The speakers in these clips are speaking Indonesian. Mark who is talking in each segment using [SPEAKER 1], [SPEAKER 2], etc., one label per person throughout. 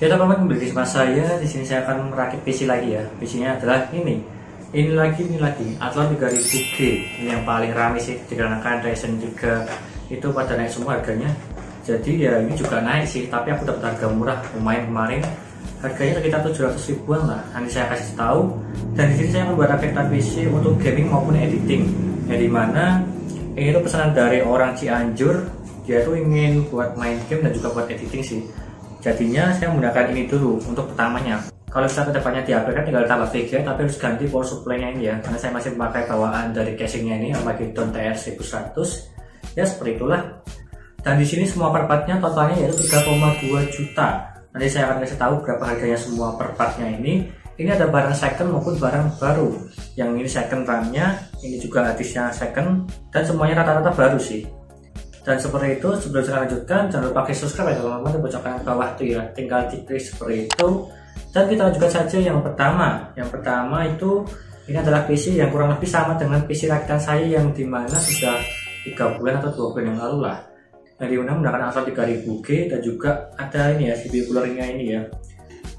[SPEAKER 1] Ya teman-teman, kembali di saya. Di sini saya akan merakit PC lagi ya. PC-nya adalah ini lagi Athlon 3000G. Ini yang paling ramai sih, dikarenakan Ryzen 3 itu pada naik semua harganya. Jadi ya ini juga naik sih, tapi aku dapat harga murah lumayan kemarin. Harganya sekitar 700 ribuan lah. Nanti saya kasih tahu. Dan di sini saya membuat rakit PC untuk gaming maupun editing. Yang dimana ini tuh pesanan dari orang Cianjur. Dia tuh ingin buat main game dan juga buat editing sih. Jadinya saya menggunakan ini dulu untuk pertamanya. Kalau misalnya kedepannya diupgrade tinggal tambah VGA, tapi harus ganti power supply-nya ini ya, karena saya masih memakai bawaan dari casingnya ini Armageddon TR1100. Ya seperti itulah. Dan di sini semua part-partnya totalnya yaitu 3,2 juta. Nanti saya akan kasih tahu berapa harganya semua part-partnya ini. Ini ada barang second maupun barang baru. Yang ini second RAM-nya, ini juga harddisknya second, dan semuanya rata-rata baru sih. Dan seperti itu, sebelum saya lanjutkan, jangan lupa subscribe ya teman-teman, di pojokan bawah tuh ya, tinggal diklik seperti itu. Dan kita lanjutkan saja yang pertama. Yang pertama itu, ini adalah PC yang kurang lebih sama dengan PC rakitan saya yang dimana sudah 3 bulan atau 2 bulan yang lalu lah. Yang dimana menggunakan Athlon 3000G dan juga ada ini ya, CPU coolernya ini ya.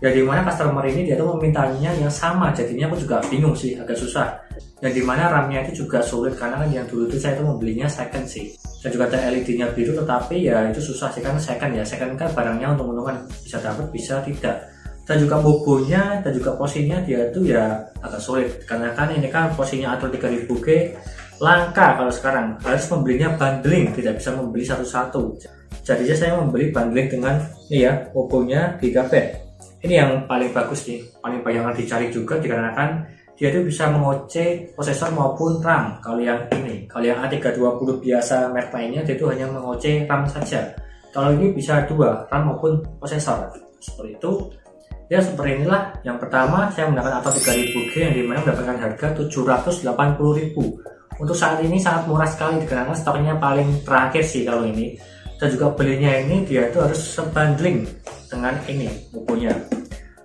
[SPEAKER 1] Yang dimana customer ini dia tuh memintanya yang sama, jadinya aku juga bingung sih, agak susah. Yang dimana RAM-nya itu juga sulit karena kan yang dulu itu saya tuh membelinya second sih. Dan juga ada LED-nya biru, tetapi ya itu susah sih karena second ya. Second kan barangnya untung-untungan bisa dapat bisa tidak. Dan juga bobonya dan juga posisinya dia tuh ya agak sulit karena kan ini kan posisinya Athlon 3000G langka kalau sekarang, harus membelinya bundling, tidak bisa membeli satu-satu. Jadinya saya membeli bundling dengan ini ya, bobonya Gigabit. Ini yang paling bagus nih, paling banyak yang dicari juga dikarenakan dia itu bisa mengoceh prosesor maupun RAM. Kalau yang ini, kalau yang A320 biasa merek lainnya dia itu hanya mengoceh RAM saja. Kalau ini bisa dua, RAM maupun prosesor. Seperti itu. Ya seperti inilah. Yang pertama saya menggunakan Athlon 3000G yang dimana mendapatkan harga 780.000. Untuk saat ini sangat murah sekali karena stoknya paling terakhir sih kalau ini. Dan juga belinya ini dia itu harus sebundling dengan ini bukunya.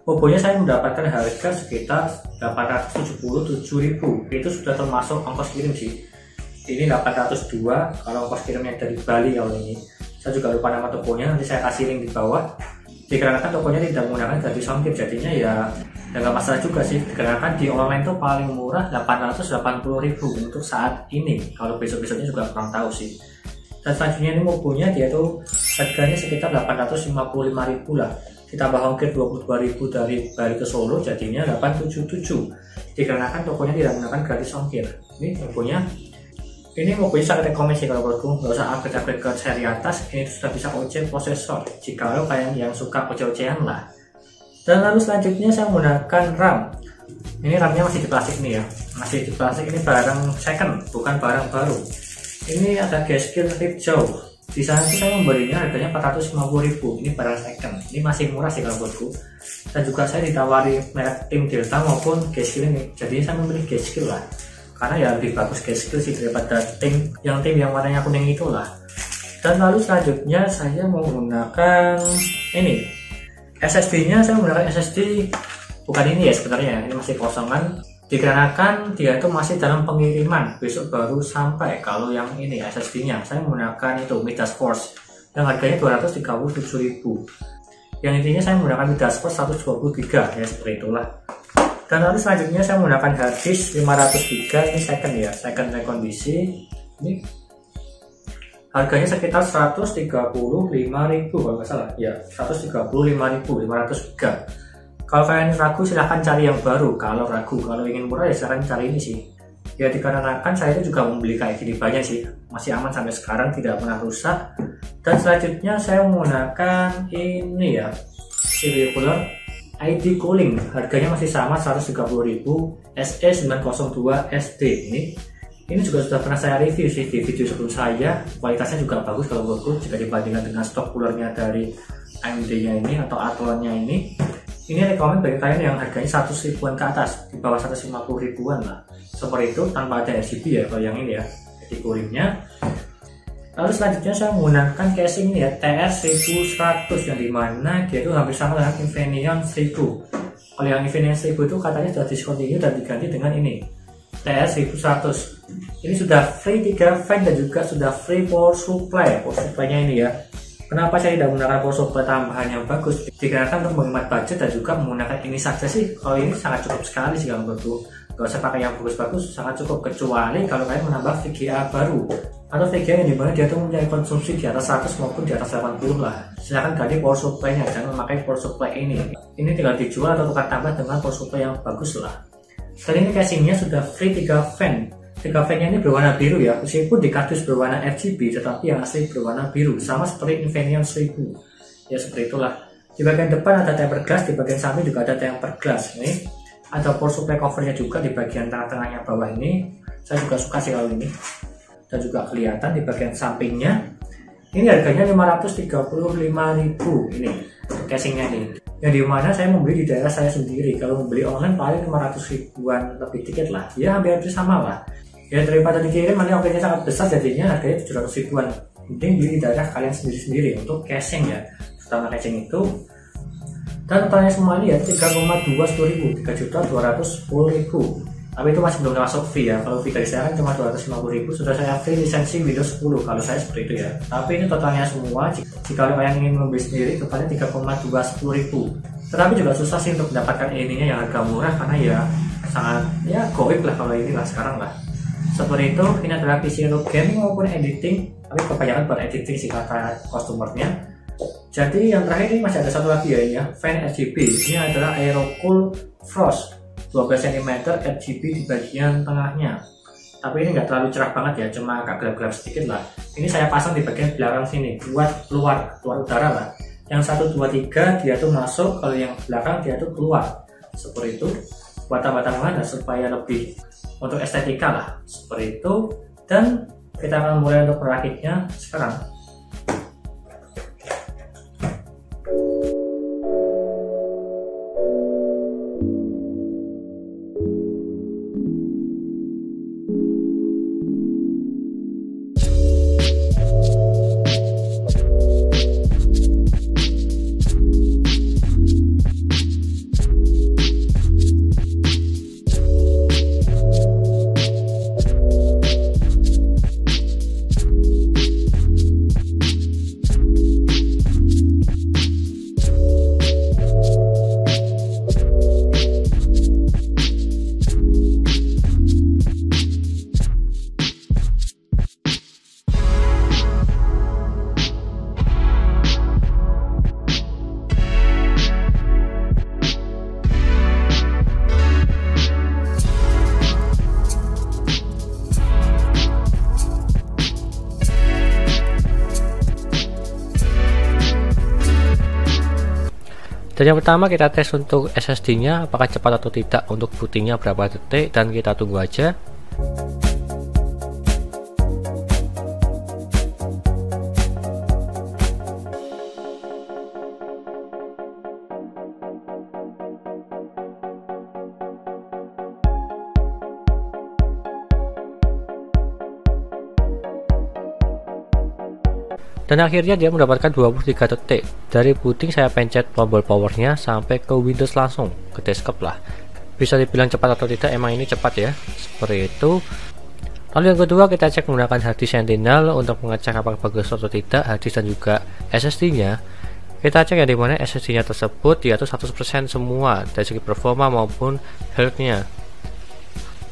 [SPEAKER 1] Bobonya saya mendapatkan harga sekitar 877.000. Itu sudah termasuk ongkos kirim sih. Ini 802 kalau ongkos kirimnya dari Bali kalau ini. Saya juga lupa nama tokonya, nanti saya kasih link di bawah. Dikarenakan tokonya tidak menggunakan gratis ongkir, jadinya ya nggak masalah juga sih. Dikarenakan di online tuh paling murah 880.000 untuk saat ini. Kalau besok-besoknya juga kurang tahu sih. Dan selanjutnya ini bobonya dia tuh harganya sekitar 855.000 lah. Ditambah ongkir 22.000 dari Bali ke Solo, jadinya 877. Dikarenakan tokonya tidak menggunakan gratis ongkir. Ini tokonya sangat rekomendasi kalau menurutku, nggak usah upgrade ke seri atas. Ini sudah bisa OC prosesor jika kalian yang suka OC-OC-an lah. Dan lalu selanjutnya saya menggunakan RAM. Ini RAM-nya masih di plastik nih ya, masih di plastik. Ini barang second, bukan barang baru. Ini ada G-Skill hijau. Di sana sih saya membelinya harganya 450.000. Ini barang second. Ini masih murah sih kalau buatku. Dan juga saya ditawari merek tim Delta maupun G-Skill ini. Jadi saya memilih G-Skill lah. Karena ya lebih bagus G-Skill sih daripada tim yang warnanya kuning itulah. Dan lalu selanjutnya saya menggunakan ini. SSD-nya saya menggunakan SSD bukan ini ya sebenarnya. Ini masih kosongan. Dikarenakan dia itu masih dalam pengiriman, besok baru sampai. Kalau yang ini SSD-nya saya menggunakan itu Midas Force yang harganya 237.000. Yang intinya saya menggunakan Midas Force 120 GB ya seperti itulah. Dan lalu selanjutnya saya menggunakan harddisk 500 GB. Ini second ya, second rekondisi. Ini harganya sekitar 135.000 kalau nggak salah ya, 135.500 GB. Kalau kalian ragu silahkan cari yang baru. Kalau ragu, kalau ingin murah ya silahkan cari ini sih. Ya dikarenakan saya itu juga membeli kayak gini banyak sih, masih aman sampai sekarang, tidak pernah rusak. Dan selanjutnya saya menggunakan ini ya, CPU cooler ID Cooling. Harganya masih sama 130.000, SE902SD. Ini juga sudah pernah saya review sih di video sebelum saya. Kualitasnya juga bagus kalau menurutku jika dibandingkan dengan stok coolernya dari AMD-nya ini atau Athlon-nya ini. Ini rekomend bagi kalian yang harganya 100 ribuan ke atas, di bawah 150 ribuan lah. Seperti itu tanpa ada RGB ya kalau yang ini ya, jadi coolingnya. Lalu selanjutnya saya menggunakan casing ini ya, TR1100 yang dimana dia itu hampir sama dengan Infineon 1000. Kalau yang Infineon 1000 itu katanya sudah discontinue dan diganti dengan ini TR1100. Ini sudah free 3 fan dan juga sudah free power supply. Power supply-nya ini ya. Kenapa saya tidak menggunakan power supply tambahan yang bagus? Dikarenakan untuk menghemat budget dan juga menggunakan ini saja sih, kalau ini sangat cukup sekali sih kalau menurutku. Gak usah pakai yang bagus-bagus, sangat cukup, kecuali kalau kalian menambah VGA baru atau VGA yang dimana dia tuh mempunyai konsumsi di atas 100 maupun di atas 80 lah. Silahkan ganti power supply-nya, jangan memakai power supply ini. Ini tinggal dijual atau tukar tambah dengan power supply yang bagus lah. Dan ini casingnya sudah free 3 fan. 3 fan-nya ini berwarna biru ya, meskipun di kardus berwarna RGB, tetapi yang asli berwarna biru, sama seperti Infineon 1000. Ya seperti itulah. Di bagian depan ada tempered glass, di bagian samping juga ada tempered glass. Ini ada power supply covernya juga di bagian tengah-tengahnya bawah ini. Saya juga suka sih kalau ini. Dan juga kelihatan di bagian sampingnya. Ini harganya 535.000 ini casingnya ini. Yang dimana saya membeli di daerah saya sendiri. Kalau membeli online paling 500 ribuan lebih dikit lah. Ya hampir sama lah. Ya daripada dikirim nanti ongkirnya sangat besar, jadinya harganya 700 ribuan. Mending beli di daerah kalian sendiri-sendiri untuk casing ya, terutama casing itu. Dan totalnya semua ini ya 3,210.000, 3.210.000. Tapi itu masih belum termasuk fee ya. Kalau fee dari saya kan cuma 250.000, sudah saya free lisensi Windows 10 kalau saya seperti itu ya. Tapi ini totalnya semua. Jika kalian ingin membeli sendiri, kepada 3,210.000. Tetapi juga susah sih untuk mendapatkan ininya yang harga murah, karena ya sangat ya goib lah kalau inilah sekarang lah. Seperti itu, ini adalah PC untuk gaming maupun editing, tapi kebanyakan buat editing sih kata customernya. Jadi yang terakhir ini masih ada satu lagi ya, fan RGB. Ini adalah Aerocool Frost 12 cm RGB di bagian tengahnya. Tapi ini nggak terlalu cerah banget ya, cuma agak gelap-gelap sedikit lah. Ini saya pasang di bagian belakang sini buat keluar udara lah. Yang 1, 2, 3 dia tuh masuk, kalau yang belakang dia tuh keluar. Seperti itu, buat tambah-tambahan supaya lebih untuk estetika lah, seperti itu. Dan kita akan mulai untuk merakitnya sekarang. Dan yang pertama kita tes untuk SSD-nya apakah cepat atau tidak, untuk bootingnya berapa detik, dan kita tunggu aja. Dan akhirnya dia mendapatkan 23 detik. Dari booting saya pencet tombol powernya sampai ke Windows langsung, ke desktop lah. Bisa dibilang cepat atau tidak, emang ini cepat ya, seperti itu. Lalu yang kedua kita cek menggunakan harddisk Sentinel untuk mengecek apakah bagus atau tidak harddisk dan juga SSD-nya. Kita cek ya dimana SSD-nya tersebut dia tuh 100% semua dari segi performa maupun health-nya.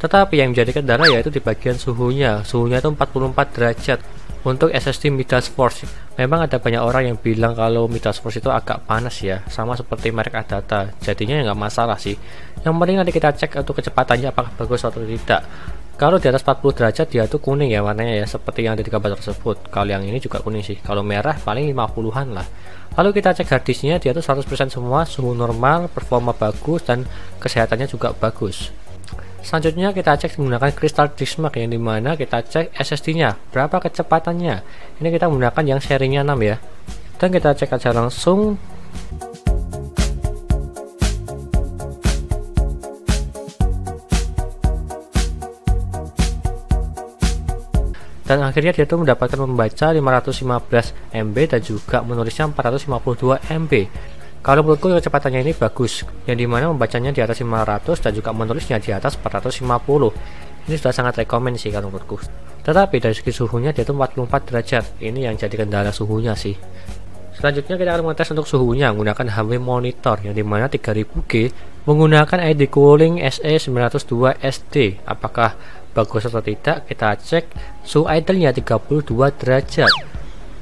[SPEAKER 1] Tetapi yang menjadi kendala yaitu di bagian suhunya. Suhunya itu 44 derajat. Untuk SSD Midas Force, memang ada banyak orang yang bilang kalau Midas Force itu agak panas ya, sama seperti merek Adata. Jadinya nggak masalah sih. Yang penting nanti kita cek untuk kecepatannya apakah bagus atau tidak. Kalau di atas 40 derajat dia tuh kuning ya warnanya ya, seperti yang ada di gambar tersebut. Kalau yang ini juga kuning sih. Kalau merah paling 50-an lah. Lalu kita cek harddisknya, dia tuh 100% semua, suhu normal, performa bagus, dan kesehatannya juga bagus. Selanjutnya kita cek menggunakan Crystal Disk Mark, yang dimana kita cek SSD-nya berapa kecepatannya. Ini kita menggunakan yang serinya 6 ya. Dan kita cek aja langsung. Dan akhirnya dia tuh mendapatkan membaca 515 MB dan juga menulisnya 452 MB. Kalau menurutku kecepatannya ini bagus, yang dimana membacanya di atas 500 dan juga menulisnya di atas 450. Ini sudah sangat rekomen sih kalau menurutku. Tetapi dari segi suhunya dia itu 44 derajat. Ini yang jadi kendala suhunya sih. Selanjutnya kita akan mengetes untuk suhunya menggunakan HW monitor yang dimana 3000G menggunakan ID cooling SE902SD. Apakah bagus atau tidak? Kita cek suhu idle-nya 32 derajat.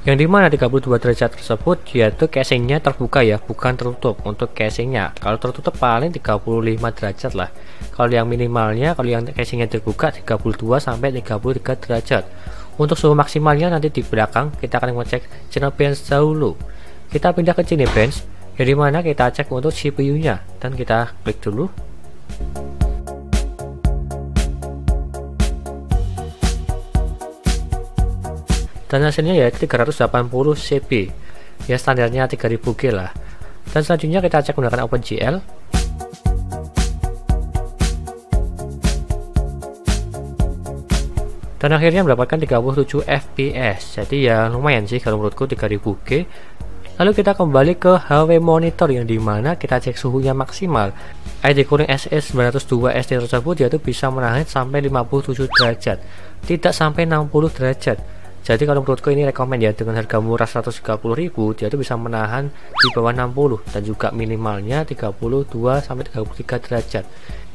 [SPEAKER 1] Yang dimana 32 derajat tersebut yaitu casingnya terbuka ya, bukan tertutup. Untuk casingnya kalau tertutup paling 35 derajat lah. Kalau yang minimalnya, kalau yang casingnya terbuka 32 sampai 33 derajat. Untuk suhu maksimalnya nanti di belakang kita akan mengecek Cinebench dahulu. Kita pindah ke Cinebench, yang dimana kita cek untuk CPU-nya dan kita klik dulu. Dan hasilnya yaitu 380 CP. Ya standarnya 3000G lah. Dan selanjutnya kita cek menggunakan OpenGL. Dan akhirnya mendapatkan 37 fps. Jadi ya lumayan sih kalau menurutku 3000G. Lalu kita kembali ke HW monitor yang dimana kita cek suhunya maksimal. ID cooling SE902SD tersebut yaitu bisa menahan sampai 57 derajat, tidak sampai 60 derajat. Jadi kalau menurutku ini rekomend ya, dengan harga murah 130.000 dia itu bisa menahan di bawah 60 dan juga minimalnya 32 sampai 33 derajat.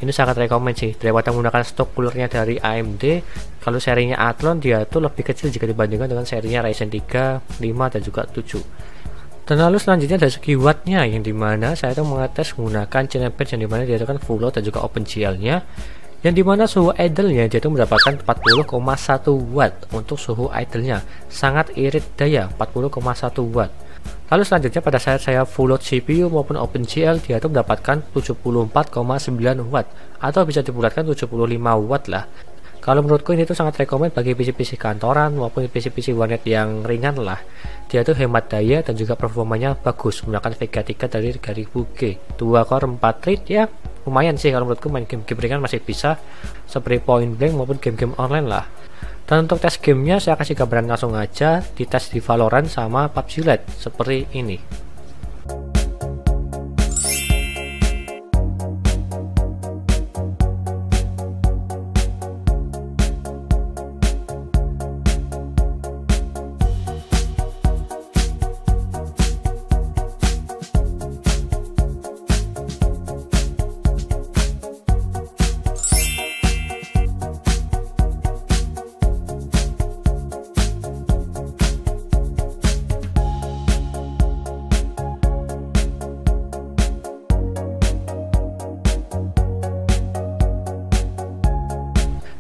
[SPEAKER 1] Ini sangat rekomend sih daripada menggunakan stok coolernya dari AMD. Kalau serinya Athlon dia itu lebih kecil jika dibandingkan dengan serinya Ryzen 3, 5 dan juga 7. Dan lalu selanjutnya dari segi wattnya yang dimana saya itu mengetes menggunakan Cinebench yang dimana dia itu kan full load dan juga OpenGL nya, yang dimana suhu idle-nya dia itu mendapatkan 40,1 watt untuk suhu idle-nya, sangat irit daya 40,1 watt. Lalu selanjutnya pada saat saya full load CPU maupun OpenGL dia itu mendapatkan 74,9 watt atau bisa dibulatkan 75 watt lah. Kalau menurutku ini tuh sangat rekomend bagi PC-PC kantoran maupun PC-PC warnet yang ringan lah. Dia tuh hemat daya dan juga performanya bagus menggunakan Vega 3 dari 3000G, 2 core 4 thread ya. Lumayan sih kalau menurutku main game-game ringan masih bisa seperti Point Blank maupun game-game online lah. Dan untuk tes gamenya saya kasih gambaran langsung aja, di tes di Valorant sama PUBG Lite seperti ini.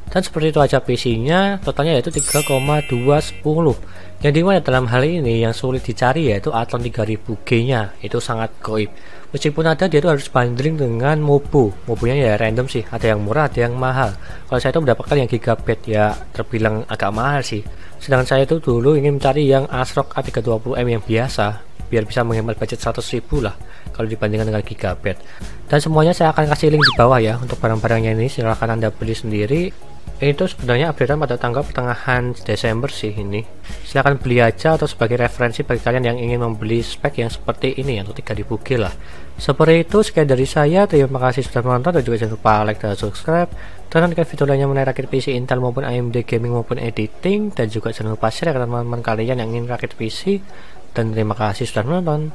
[SPEAKER 1] Dan seperti itu aja PC-nya, totalnya yaitu 3,210. Yang dimana dalam hal ini yang sulit dicari yaitu Athlon 3000G nya, itu sangat goib. Meskipun ada, dia itu harus bundling dengan Mobu-nya ya random sih, ada yang murah ada yang mahal. Kalau saya itu mendapatkan yang Gigabyte ya terbilang agak mahal sih. Sedangkan saya itu dulu ingin mencari yang ASRock A320M yang biasa, biar bisa menghemat budget 100.000 lah kalau dibandingkan dengan Gigabyte. Dan semuanya saya akan kasih link di bawah ya untuk barang-barangnya ini, silahkan Anda beli sendiri. Itu sebenarnya updatean pada tanggal pertengahan Desember sih ini. Silahkan beli aja atau sebagai referensi bagi kalian yang ingin membeli spek yang seperti ini untuk 3000G lah. Seperti itu, sekian dari saya. Terima kasih sudah menonton dan juga jangan lupa like dan subscribe. Dan nantikan video lainnya mengenai rakit PC Intel maupun AMD gaming maupun editing, dan juga jangan lupa share ke teman-teman kalian yang ingin rakit PC. Dan terima kasih sudah menonton.